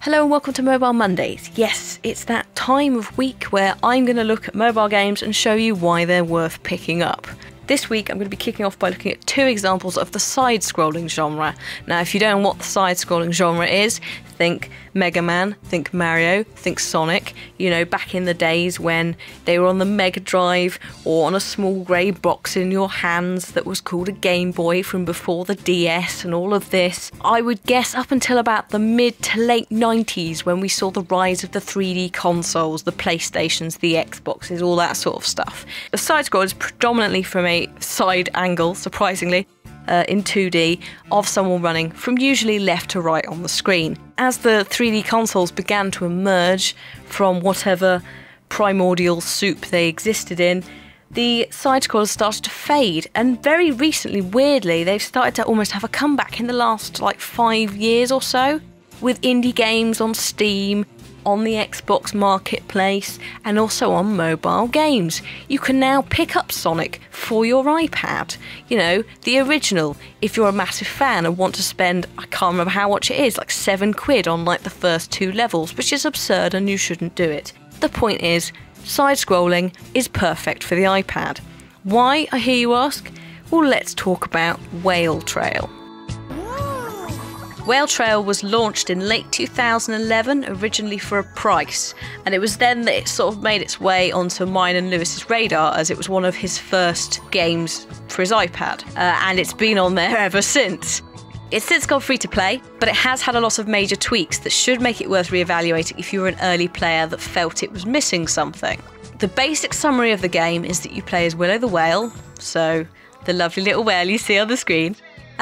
Hello and welcome to Mobile Mondays. Yes, it's that time of week where I'm going to look at mobile games and show you why they're worth picking up. This week I'm going to be kicking off by looking at two examples of the side-scrolling genre. Now if you don't know what the side-scrolling genre is, think Mega Man, think Mario, think Sonic. You know, back in the days when they were on the Mega Drive or on a small grey box in your hands that was called a Game Boy from before the DS and all of this. I would guess up until about the mid to late 90s when we saw the rise of the 3D consoles, the PlayStations, the Xboxes, all that sort of stuff. The side-scroll is predominantly from a side angle, surprisingly, in 2D, of someone running from usually left to right on the screen. As the 3D consoles began to emerge from whatever primordial soup they existed in, the side-scrollers started to fade, and very recently, weirdly, they've started to almost have a comeback in the last, 5 years or so, with indie games on Steam, on the Xbox marketplace, and also on mobile games. You can now pick up Sonic for your iPad. You know, the original, if you're a massive fan and want to spend, I can't remember how much it is, like £7 on the first 2 levels, which is absurd and you shouldn't do it. The point is, side-scrolling is perfect for the iPad. Why, I hear you ask? Well, let's talk about Whale Trail. Whale Trail was launched in late 2011, originally for a price, and it was then that it sort of made its way onto mine and Lewis's radar as it was one of his first games for his iPad, and it's been on there ever since. It's since gone free to play, but it has had a lot of major tweaks that should make it worth re-evaluating if you were an early player that felt it was missing something. The basic summary of the game is that you play as Willow the Whale, so the lovely little whale you see on the screen,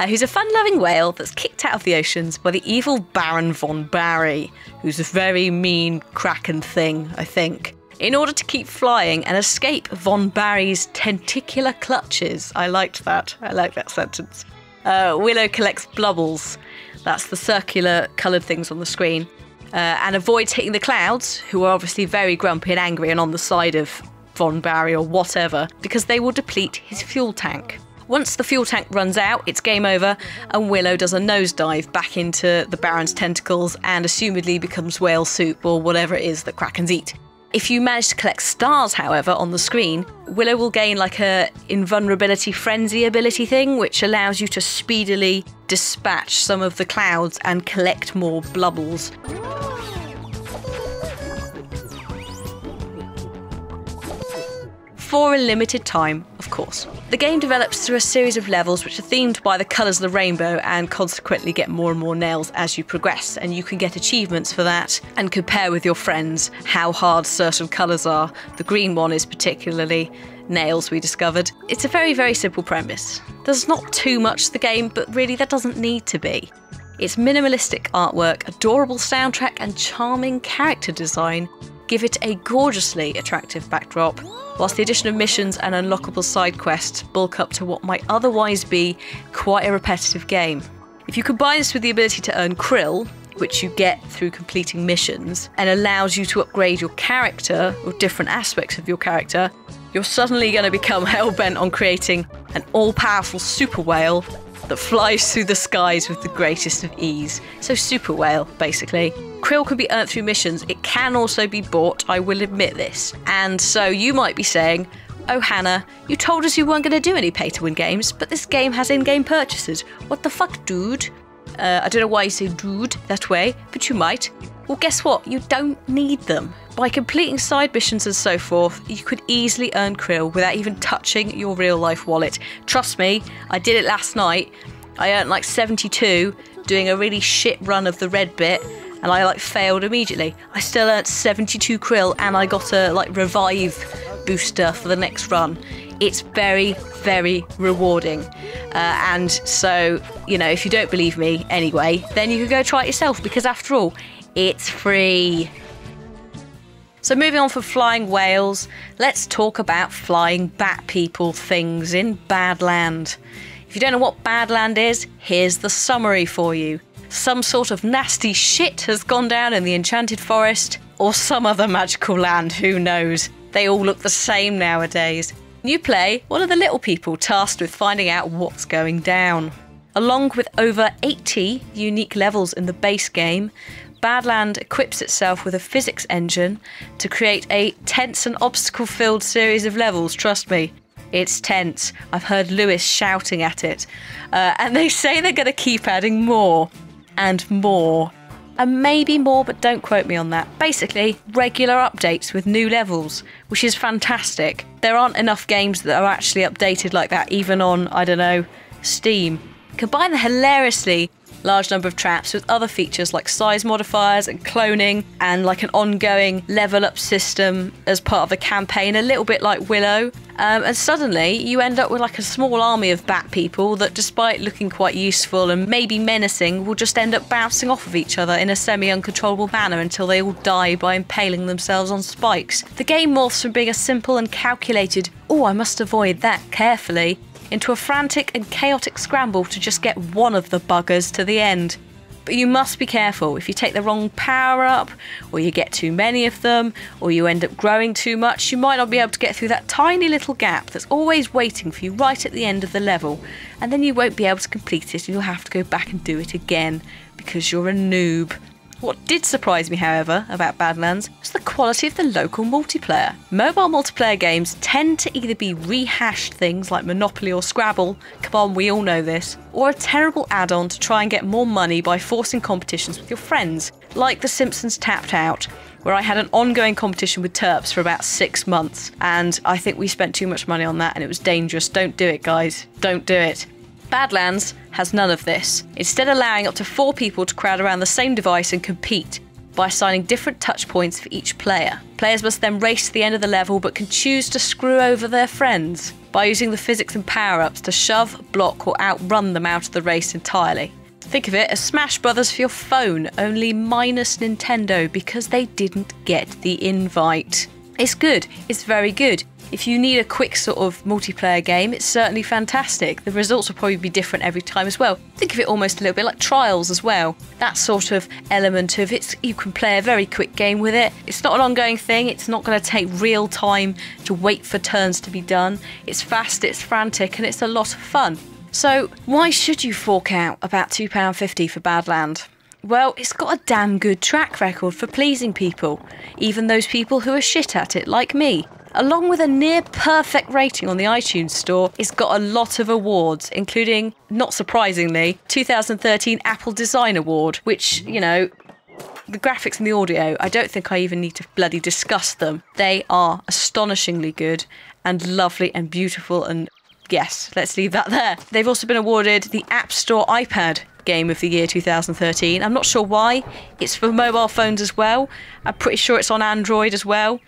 who's a fun-loving whale that's kicked out of the oceans by the evil Baron von Barry, who's a very mean kraken thing, I think. In order to keep flying and escape von Barry's tentacular clutches, I liked that sentence, Willow collects blubbles, that's the circular coloured things on the screen, and avoids hitting the clouds, who are obviously very grumpy and angry and on the side of von Barry or whatever, because they will deplete his fuel tank. Once the fuel tank runs out, it's game over, and Willow does a nosedive back into the Baron's tentacles and assumedly becomes whale soup or whatever it is that krakens eat. If you manage to collect stars, however, on the screen, Willow will gain a invulnerability frenzy ability thing, which allows you to speedily dispatch some of the clouds and collect more blubbles. For a limited time, of course. The game develops through a series of levels which are themed by the colours of the rainbow and consequently get more and more nails as you progress, and you can get achievements for that and compare with your friends how hard certain colours are. The green one is particularly nails, we discovered. It's a very, very simple premise. There's not too much to the game, but really that doesn't need to be. Its minimalistic artwork, adorable soundtrack and charming character design give it a gorgeously attractive backdrop, whilst the addition of missions and unlockable side quests bulk up to what might otherwise be quite a repetitive game. If you combine this with the ability to earn krill, which you get through completing missions, and allows you to upgrade your character, or different aspects of your character, you're suddenly going to become hell-bent on creating an all-powerful super whale that flies through the skies with the greatest of ease. So super whale, basically. Krill can be earned through missions. It can also be bought, I will admit this. And so you might be saying, oh Hannah, you told us you weren't going to do any pay-to-win games, but this game has in-game purchases. What the fuck, dude? I don't know why you say dude that way, but you might. Well, guess what? You don't need them. By completing side missions and so forth, you could easily earn krill without even touching your real-life wallet. Trust me, I did it last night. I earned 72 doing a really shit run of the red bit, and I failed immediately. I still earned 72 krill, and I got a revive booster for the next run. It's very, very rewarding. And so, if you don't believe me anyway, then you can go try it yourself, because after all, it's free. So moving on from flying whales, let's talk about flying bat people things in Badland. If you don't know what Badland is, here's the summary for you. Some sort of nasty shit has gone down in the Enchanted Forest, or some other magical land, who knows. They all look the same nowadays. You play one of the little people tasked with finding out what's going down. Along with over 80 unique levels in the base game, Badland equips itself with a physics engine to create a tense and obstacle-filled series of levels, trust me. It's tense. I've heard Lewis shouting at it. And they say they're going to keep adding more and more. And maybe more, but don't quote me on that. Basically, regular updates with new levels, which is fantastic. There aren't enough games that are actually updated like that, even on, I don't know, Steam. Combine the hilariously large number of traps with other features like size modifiers and cloning and like an ongoing level up system as part of the campaign, a little bit like Willow, and suddenly you end up with like a small army of bat people that, despite looking quite useful and maybe menacing, will just end up bouncing off of each other in a semi-uncontrollable manner until they all die by impaling themselves on spikes. The game morphs from being a simple and calculated, "oh, I must avoid that carefully," into a frantic and chaotic scramble to just get one of the buggers to the end. But you must be careful. If you take the wrong power up, or you get too many of them, or you end up growing too much, you might not be able to get through that tiny little gap that's always waiting for you right at the end of the level, and then you won't be able to complete it and you'll have to go back and do it again because you're a noob. What did surprise me, however, about Badlands was the quality of the local multiplayer. Mobile multiplayer games tend to either be rehashed things like Monopoly or Scrabble, come on, we all know this, or a terrible add-on to try and get more money by forcing competitions with your friends, like The Simpsons Tapped Out, where I had an ongoing competition with Terps for about 6 months, and I think we spent too much money on that and it was dangerous. Don't do it, guys. Don't do it. Badlands has none of this, instead allowing up to 4 people to crowd around the same device and compete by assigning different touch points for each player. Players must then race to the end of the level but can choose to screw over their friends by using the physics and power-ups to shove, block or outrun them out of the race entirely. Think of it as Smash Brothers for your phone, only minus Nintendo because they didn't get the invite. It's good, it's very good. If you need a quick sort of multiplayer game, it's certainly fantastic. The results will probably be different every time as well. Think of it almost a little bit like Trials as well. That sort of element of it, you can play a very quick game with it. It's not an ongoing thing. It's not going to take real time to wait for turns to be done. It's fast, it's frantic, and it's a lot of fun. So why should you fork out about £2.50 for Badland? Well, it's got a damn good track record for pleasing people, even those people who are shit at it like me. Along with a near perfect rating on the iTunes store, it's got a lot of awards, including, not surprisingly, 2013 Apple Design Award, which, you know, the graphics and the audio, I don't think I even need to bloody discuss them. They are astonishingly good and lovely and beautiful, and yes, let's leave that there. They've also been awarded the App Store iPad Game of the Year 2013. I'm not sure why. It's for mobile phones as well. I'm pretty sure it's on Android as well.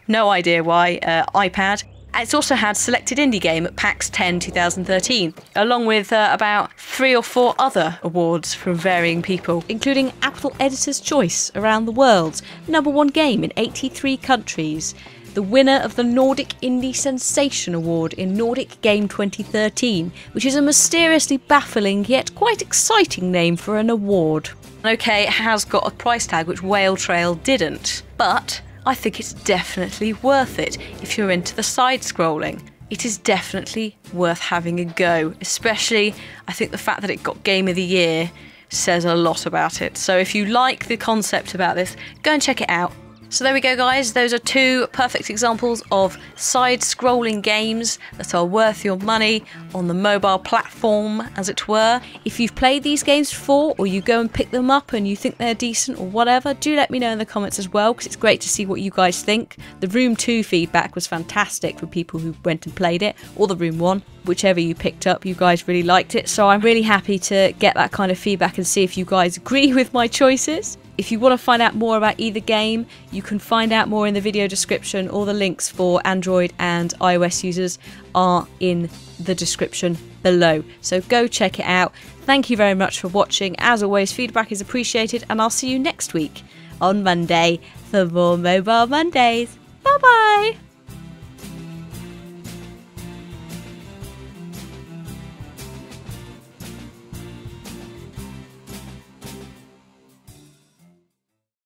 No idea why. iPad. It's also had Selected Indie Game at PAX 10 2013, along with about 3 or 4 other awards from varying people, including Apple Editor's Choice around the world, #1 game in 83 countries, the winner of the Nordic Indie Sensation Award in Nordic Game 2013, which is a mysteriously baffling yet quite exciting name for an award. Okay, it has got a price tag which Whale Trail didn't, but I think it's definitely worth it if you're into the side-scrolling. It is definitely worth having a go, especially I think the fact that it got Game of the Year says a lot about it. So if you like the concept about this, go and check it out. So there we go, guys. Those are 2 perfect examples of side-scrolling games that are worth your money on the mobile platform, as it were. If you've played these games before, or you go and pick them up and you think they're decent or whatever, do let me know in the comments as well, because it's great to see what you guys think. The Room 2 feedback was fantastic for people who went and played it, or the Room 1. Whichever you picked up, you guys really liked it. So I'm really happy to get that kind of feedback and see if you guys agree with my choices. If you want to find out more about either game, you can find out more in the video description. All the links for Android and iOS users are in the description below. So go check it out. Thank you very much for watching. As always, feedback is appreciated, and I'll see you next week on Monday for more Mobile Mondays. Bye bye!